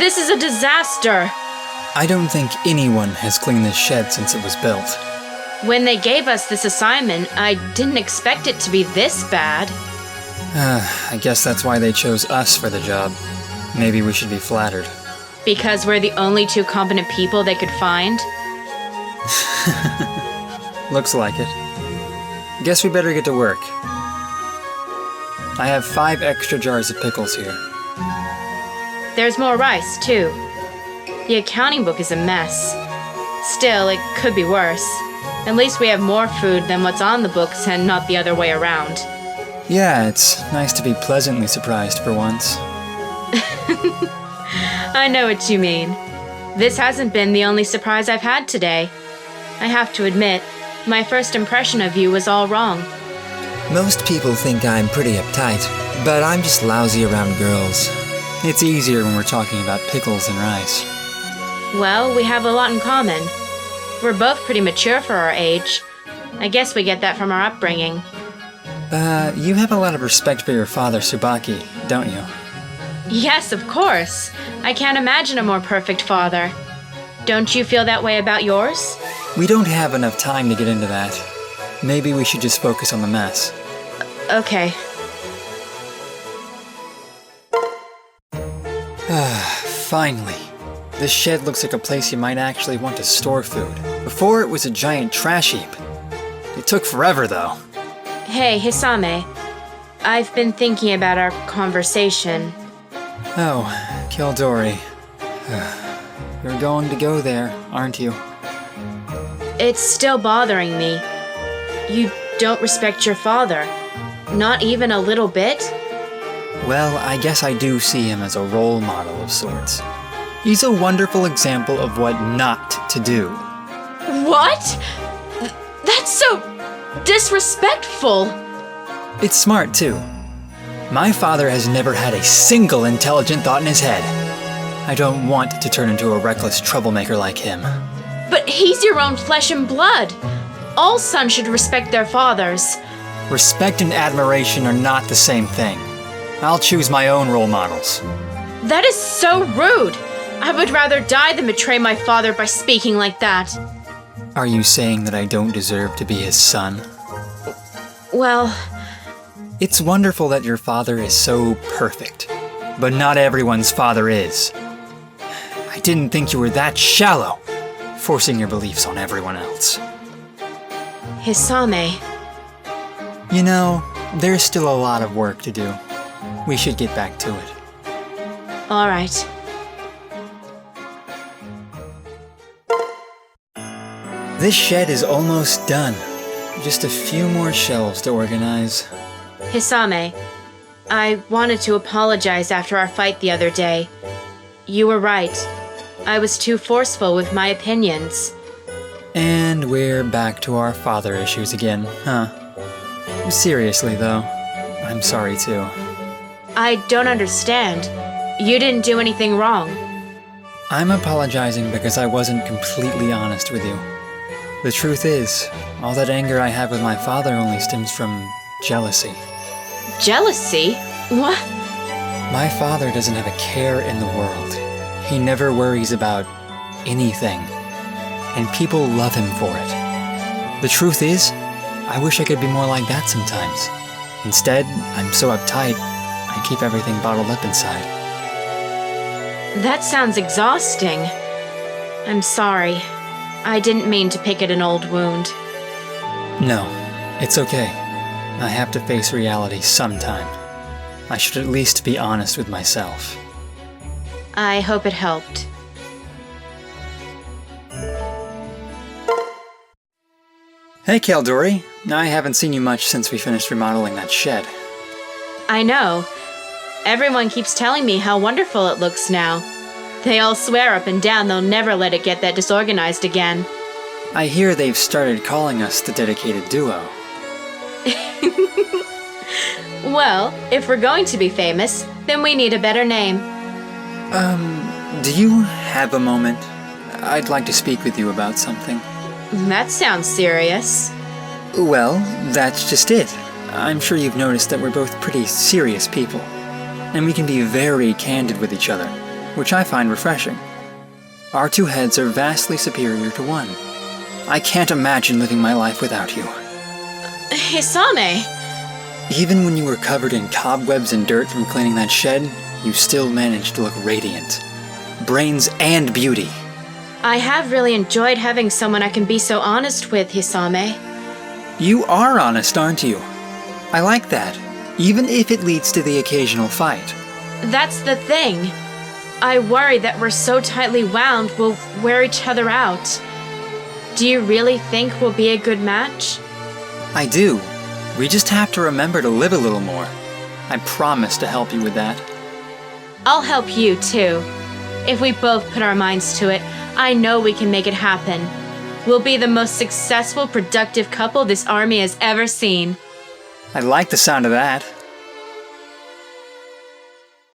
This is a disaster! I don't think anyone has cleaned this shed since it was built. When they gave us this assignment, I didn't expect it to be this bad. I guess that's why they chose us for the job. Maybe we should be flattered. Because we're the only two competent people they could find? Looks like it. Guess we better get to work. I have 5 extra jars of pickles here. There's more rice, too. The accounting book is a mess. Still, it could be worse. At least we have more food than what's on the books and not the other way around. Yeah, it's nice to be pleasantly surprised for once. I know what you mean. This hasn't been the only surprise I've had today. I have to admit, my first impression of you was all wrong. Most people think I'm pretty uptight, but I'm just lousy around girls. It's easier when we're talking about pickles and rice. Well, we have a lot in common. We're both pretty mature for our age. I guess we get that from our upbringing. You have a lot of respect for your father, Tsubaki, don't you? Yes, of course. I can't imagine a more perfect father. Don't you feel that way about yours? We don't have enough time to get into that. Maybe we should just focus on the mess. Okay. Finally. This shed looks like a place you might actually want to store food. Before, it was a giant trash heap. It took forever, though. Hey, Hisame. I've been thinking about our conversation. Oh, Caeldori. You're going to go there, aren't you? It's still bothering me. You don't respect your father. Not even a little bit? Well, I guess I do see him as a role model of sorts. He's a wonderful example of what not to do. What? That's so disrespectful. It's smart, too. My father has never had a single intelligent thought in his head. I don't want to turn into a reckless troublemaker like him. But he's your own flesh and blood. All sons should respect their fathers. Respect and admiration are not the same thing. I'll choose my own role models. That is so rude. I would rather die than betray my father by speaking like that. Are you saying that I don't deserve to be his son? Well... It's wonderful that your father is so perfect, but not everyone's father is. I didn't think you were that shallow, forcing your beliefs on everyone else. Hisame. You know, there's still a lot of work to do. We should get back to it. All right. This shed is almost done. Just a few more shelves to organize. Hisame, I wanted to apologize after our fight the other day. You were right. I was too forceful with my opinions. And we're back to our father issues again, huh? Seriously, though, I'm sorry too. I don't understand. You didn't do anything wrong. I'm apologizing because I wasn't completely honest with you. The truth is, all that anger I have with my father only stems from jealousy. Jealousy? What? My father doesn't have a care in the world. He never worries about anything. And people love him for it. The truth is, I wish I could be more like that sometimes. Instead, I'm so uptight, I keep everything bottled up inside. That sounds exhausting. I'm sorry. I didn't mean to pick at an old wound. No, it's okay. I have to face reality sometime. I should at least be honest with myself. I hope it helped. Hey, Caeldori. I haven't seen you much since we finished remodeling that shed. I know. Everyone keeps telling me how wonderful it looks now. They all swear up and down they'll never let it get that disorganized again. I hear they've started calling us the dedicated duo. Well, if we're going to be famous, then we need a better name. Do you have a moment? I'd like to speak with you about something. That sounds serious. Well, that's just it. I'm sure you've noticed that we're both pretty serious people. And we can be very candid with each other. which I find refreshing. Our two heads are vastly superior to one. I can't imagine living my life without you. Hisame! Even when you were covered in cobwebs and dirt from cleaning that shed, you still managed to look radiant. Brains and beauty. I have really enjoyed having someone I can be so honest with, Hisame. You are honest, aren't you? I like that, even if it leads to the occasional fight. That's the thing. I worry that we're so tightly wound we'll wear each other out. Do you really think we'll be a good match? I do. We just have to remember to live a little more. I promise to help you with that. I'll help you, too. If we both put our minds to it, I know we can make it happen. We'll be the most successful, productive couple this army has ever seen. I like the sound of that.